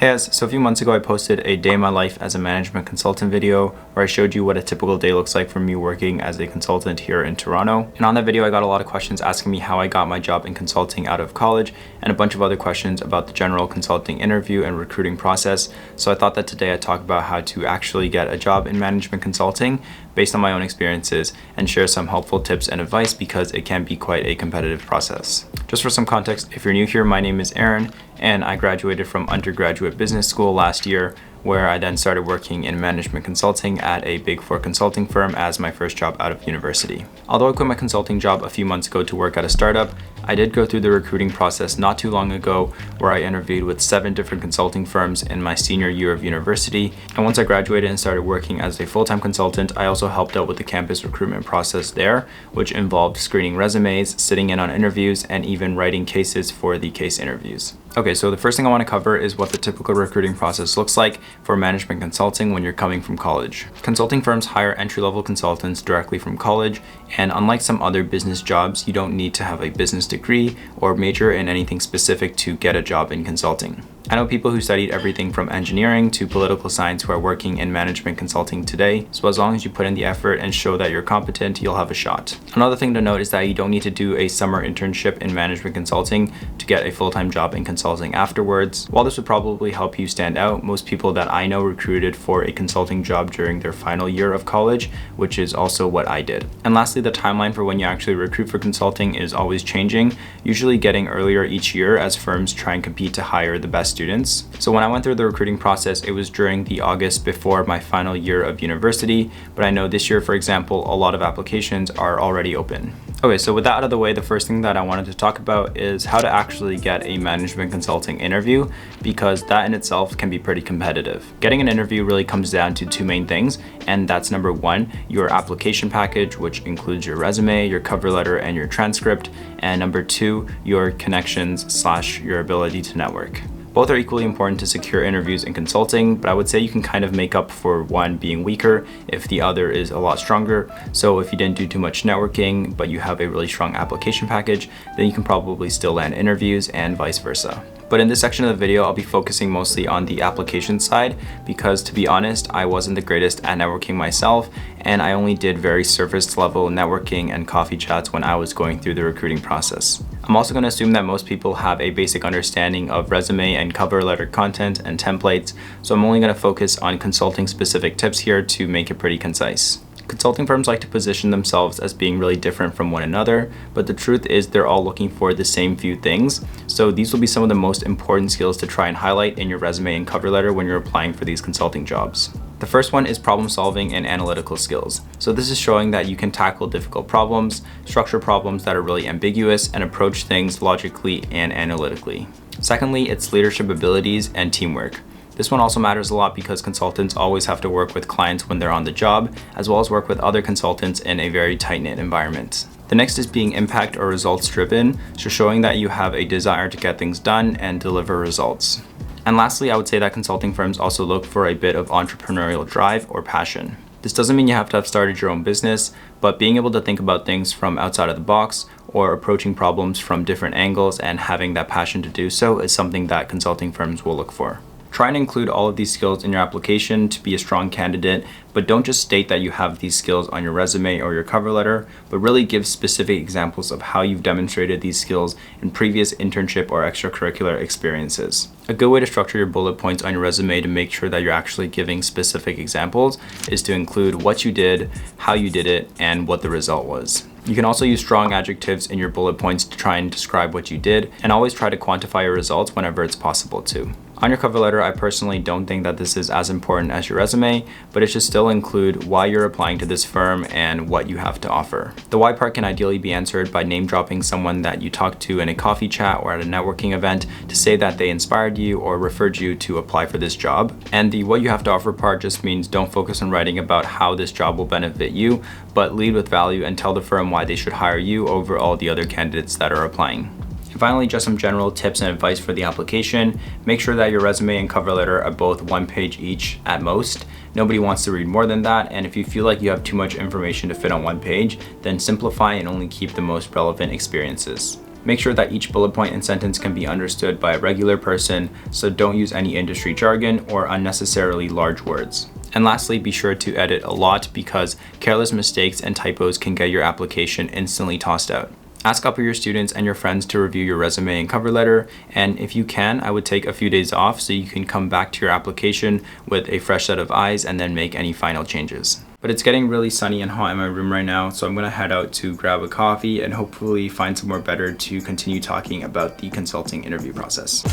Hey guys, so a few months ago I posted a day in my life as a management consultant video where I showed you what a typical day looks like for me working as a consultant here in Toronto. And on that video I got a lot of questions asking me how I got my job in consulting out of college and a bunch of other questions about the general consulting interview and recruiting process. So I thought that today I'd talk about how to actually get a job in management consulting based on my own experiences and share some helpful tips and advice because it can be quite a competitive process. Just for some context, if you're new here, my name is Aaron and I graduated from undergraduate business school last year, where I then started working in management consulting at a Big Four consulting firm as my first job out of university. Although I quit my consulting job a few months ago to work at a startup, I did go through the recruiting process not too long ago where I interviewed with 7 different consulting firms in my senior year of university. And once I graduated and started working as a full-time consultant, I also helped out with the campus recruitment process there, which involved screening resumes, sitting in on interviews, and even writing cases for the case interviews. Okay, so the first thing I want to cover is what the typical recruiting process looks like for management consulting when you're coming from college. Consulting firms hire entry-level consultants directly from college, and unlike some other business jobs, you don't need to have a business degree or major in anything specific to get a job in consulting. I know people who studied everything from engineering to political science who are working in management consulting today, so as long as you put in the effort and show that you're competent, you'll have a shot. Another thing to note is that you don't need to do a summer internship in management consulting to get a full-time job in consulting afterwards. While this would probably help you stand out, most people that I know recruited for a consulting job during their final year of college, which is also what I did. And lastly, the timeline for when you actually recruit for consulting is always changing, usually getting earlier each year as firms try and compete to hire the best students. So when I went through the recruiting process, it was during the August before my final year of university, but I know this year, for example, a lot of applications are already open. Okay, so with that out of the way, the first thing that I wanted to talk about is how to actually get a management consulting interview, because that in itself can be pretty competitive. Getting an interview really comes down to 2 main things, and that's number 1, your application package, which includes your resume, your cover letter, and your transcript, and number 2, your connections / your ability to network. Both are equally important to secure interviews in consulting, but I would say you can kind of make up for one being weaker if the other is a lot stronger. So if you didn't do too much networking, but you have a really strong application package, then you can probably still land interviews and vice versa. But in this section of the video, I'll be focusing mostly on the application side because, to be honest, I wasn't the greatest at networking myself, and I only did very surface level networking and coffee chats when I was going through the recruiting process. I'm also going to assume that most people have a basic understanding of resume and cover letter content and templates, so I'm only going to focus on consulting specific tips here to make it pretty concise. Consulting firms like to position themselves as being really different from one another, but the truth is they're all looking for the same few things. So these will be some of the most important skills to try and highlight in your resume and cover letter when you're applying for these consulting jobs. The first one is problem solving and analytical skills. So this is showing that you can tackle difficult problems, structure problems that are really ambiguous, and approach things logically and analytically. Secondly, it's leadership abilities and teamwork. This one also matters a lot because consultants always have to work with clients when they're on the job, as well as work with other consultants in a very tight-knit environment. The next is being impact or results driven, so showing that you have a desire to get things done and deliver results. And lastly, I would say that consulting firms also look for a bit of entrepreneurial drive or passion. This doesn't mean you have to have started your own business, but being able to think about things from outside of the box or approaching problems from different angles and having that passion to do so is something that consulting firms will look for. Try and include all of these skills in your application to be a strong candidate, but don't just state that you have these skills on your resume or your cover letter, but really give specific examples of how you've demonstrated these skills in previous internship or extracurricular experiences. A good way to structure your bullet points on your resume to make sure that you're actually giving specific examples is to include what you did, how you did it, and what the result was. You can also use strong adjectives in your bullet points to try and describe what you did, and always try to quantify your results whenever it's possible to. On your cover letter, I personally don't think that this is as important as your resume, but it should still include why you're applying to this firm and what you have to offer. The why part can ideally be answered by name dropping someone that you talked to in a coffee chat or at a networking event to say that they inspired you or referred you to apply for this job. And the what you have to offer part just means don't focus on writing about how this job will benefit you, but lead with value and tell the firm why they should hire you over all the other candidates that are applying. And finally, just some general tips and advice for the application. Make sure that your resume and cover letter are both 1 page each at most. Nobody wants to read more than that, and if you feel like you have too much information to fit on 1 page, then simplify and only keep the most relevant experiences. Make sure that each bullet point and sentence can be understood by a regular person, so don't use any industry jargon or unnecessarily large words. And lastly, be sure to edit a lot because careless mistakes and typos can get your application instantly tossed out. Ask a couple of your students and your friends to review your resume and cover letter, and if you can, I would take a few days off so you can come back to your application with a fresh set of eyes and then make any final changes. But it's getting really sunny and hot in my room right now, so I'm gonna head out to grab a coffee and hopefully find somewhere better to continue talking about the consulting interview process.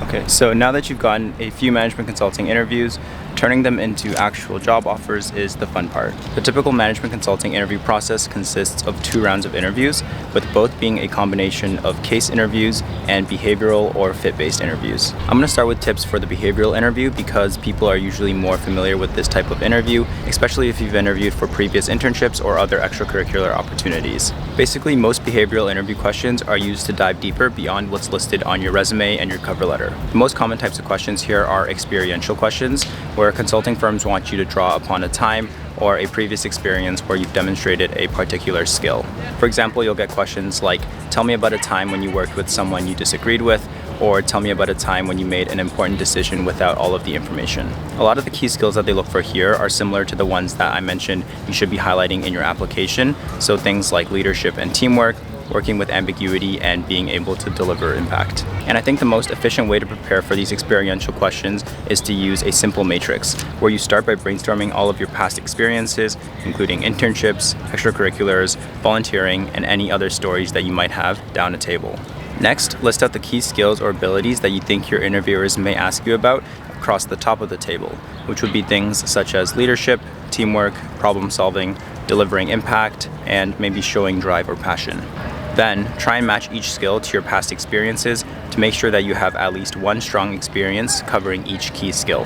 Okay, so now that you've gotten a few management consulting interviews, turning them into actual job offers is the fun part. The typical management consulting interview process consists of 2 rounds of interviews, with both being a combination of case interviews and behavioral or fit-based interviews. I'm going to start with tips for the behavioral interview because people are usually more familiar with this type of interview, especially if you've interviewed for previous internships or other extracurricular opportunities. Basically, most behavioral interview questions are used to dive deeper beyond what's listed on your resume and your cover letter. The most common types of questions here are experiential questions, where consulting firms want you to draw upon a time or a previous experience where you've demonstrated a particular skill. For example, you'll get questions like, tell me about a time when you worked with someone you disagreed with, or tell me about a time when you made an important decision without all of the information. A lot of the key skills that they look for here are similar to the ones that I mentioned you should be highlighting in your application. So things like leadership and teamwork, working with ambiguity, and being able to deliver impact. And I think the most efficient way to prepare for these experiential questions is to use a simple matrix, where you start by brainstorming all of your past experiences, including internships, extracurriculars, volunteering, and any other stories that you might have down a table. Next, list out the key skills or abilities that you think your interviewers may ask you about across the top of the table, which would be things such as leadership, teamwork, problem solving, delivering impact, and maybe showing drive or passion. Then, try and match each skill to your past experiences to make sure that you have at least one strong experience covering each key skill.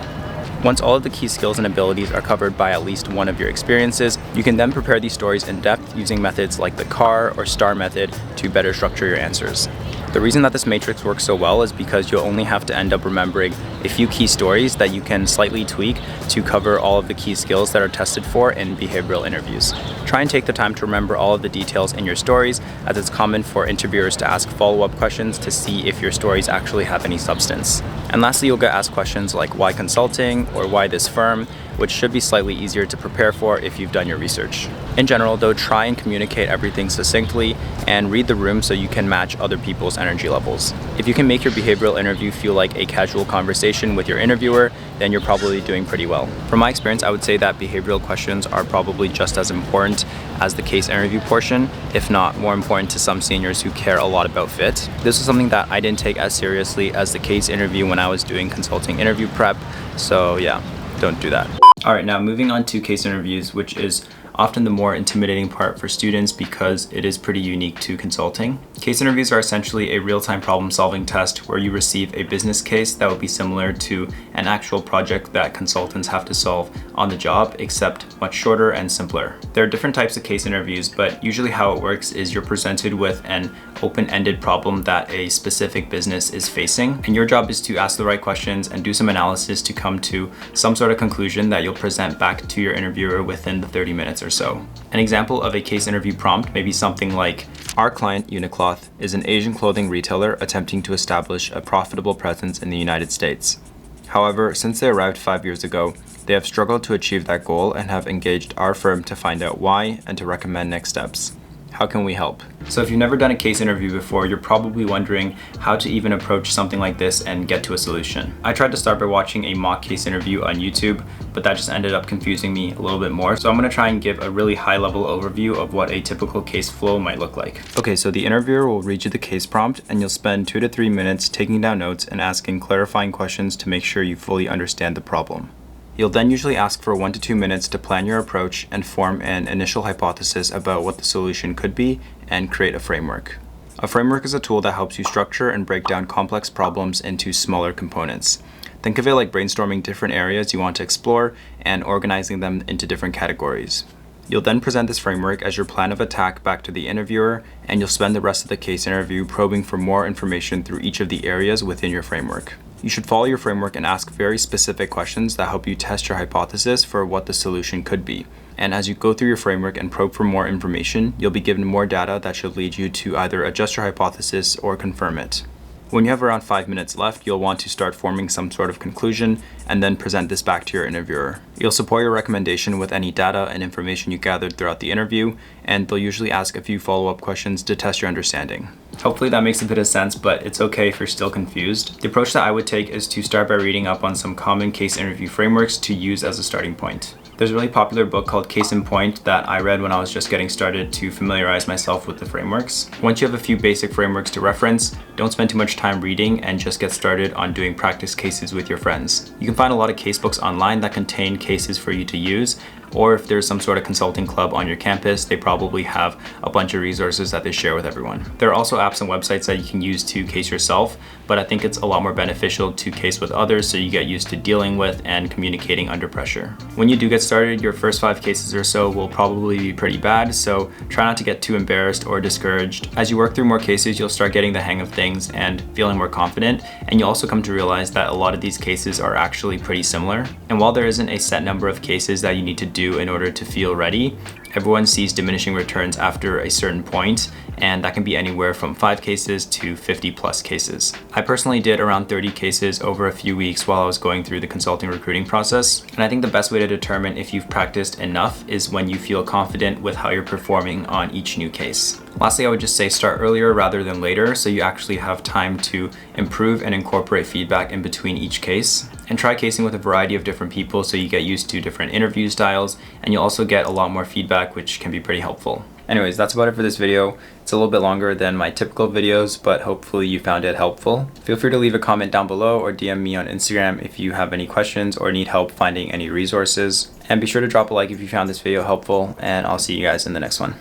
Once all of the key skills and abilities are covered by at least one of your experiences, you can then prepare these stories in depth using methods like the CAR or STAR method to better structure your answers. The reason that this matrix works so well is because you'll only have to end up remembering a few key stories that you can slightly tweak to cover all of the key skills that are tested for in behavioral interviews. Try and take the time to remember all of the details in your stories, as it's common for interviewers to ask follow-up questions to see if your stories actually have any substance. And lastly, you'll get asked questions like why consulting or why this firm, which should be slightly easier to prepare for if you've done your research. In general, though, try and communicate everything succinctly and read the room so you can match other people's energy levels. If you can make your behavioral interview feel like a casual conversation with your interviewer, then you're probably doing pretty well. From my experience, I would say that behavioral questions are probably just as important as the case interview portion, if not more important to some seniors who care a lot about fit. This is something that I didn't take as seriously as the case interview when I was doing consulting interview prep, so yeah, don't do that. Alright, now moving on to case interviews, which is often the more intimidating part for students because it is pretty unique to consulting. Case interviews are essentially a real-time problem-solving test where you receive a business case that would be similar to an actual project that consultants have to solve on the job, except much shorter and simpler. There are different types of case interviews, but usually how it works is you're presented with an open-ended problem that a specific business is facing, and your job is to ask the right questions and do some analysis to come to some sort of conclusion that you'll present back to your interviewer within the 30 minutes or so. An example of a case interview prompt may be something like, our client, Unicloth, is an Asian clothing retailer attempting to establish a profitable presence in the United States. However, since they arrived 5 years ago, they have struggled to achieve that goal and have engaged our firm to find out why and to recommend next steps. How can we help? So if you've never done a case interview before, you're probably wondering how to even approach something like this and get to a solution. I tried to start by watching a mock case interview on YouTube, but that just ended up confusing me a little bit more. So I'm gonna try and give a really high level overview of what a typical case flow might look like. Okay, so the interviewer will read you the case prompt and you'll spend 2 to 3 minutes taking down notes and asking clarifying questions to make sure you fully understand the problem. You'll then usually ask for 1 to 2 minutes to plan your approach and form an initial hypothesis about what the solution could be and create a framework. A framework is a tool that helps you structure and break down complex problems into smaller components. Think of it like brainstorming different areas you want to explore and organizing them into different categories. You'll then present this framework as your plan of attack back to the interviewer, and you'll spend the rest of the case interview probing for more information through each of the areas within your framework. You should follow your framework and ask very specific questions that help you test your hypothesis for what the solution could be. And as you go through your framework and probe for more information, you'll be given more data that should lead you to either adjust your hypothesis or confirm it. When you have around 5 minutes left, you'll want to start forming some sort of conclusion and then present this back to your interviewer. You'll support your recommendation with any data and information you gathered throughout the interview, and they'll usually ask a few follow-up questions to test your understanding. Hopefully that makes a bit of sense, but it's okay if you're still confused. The approach that I would take is to start by reading up on some common case interview frameworks to use as a starting point. There's a really popular book called Case in Point that I read when I was just getting started to familiarize myself with the frameworks. Once you have a few basic frameworks to reference, don't spend too much time reading and just get started on doing practice cases with your friends. You can find a lot of case books online that contain cases for you to use, or if there's some sort of consulting club on your campus, they probably have a bunch of resources that they share with everyone. There are also apps and websites that you can use to case yourself, but I think it's a lot more beneficial to case with others so you get used to dealing with and communicating under pressure. When you do get started, your first 5 cases or so will probably be pretty bad, so try not to get too embarrassed or discouraged. As you work through more cases, you'll start getting the hang of things and feeling more confident, and you'll also come to realize that a lot of these cases are actually pretty similar. And while there isn't a set number of cases that you need to do in order to feel ready, everyone sees diminishing returns after a certain point, and that can be anywhere from 5 cases to 50 plus cases. I personally did around 30 cases over a few weeks while I was going through the consulting recruiting process, and I think the best way to determine if you've practiced enough is when you feel confident with how you're performing on each new case. Lastly, I would just say start earlier rather than later so you actually have time to improve and incorporate feedback in between each case. And try casing with a variety of different people so you get used to different interview styles, and you'll also get a lot more feedback, which can be pretty helpful. Anyways, that's about it for this video. It's a little bit longer than my typical videos, but hopefully you found it helpful. Feel free to leave a comment down below or DM me on Instagram if you have any questions or need help finding any resources. And be sure to drop a like if you found this video helpful, and I'll see you guys in the next one.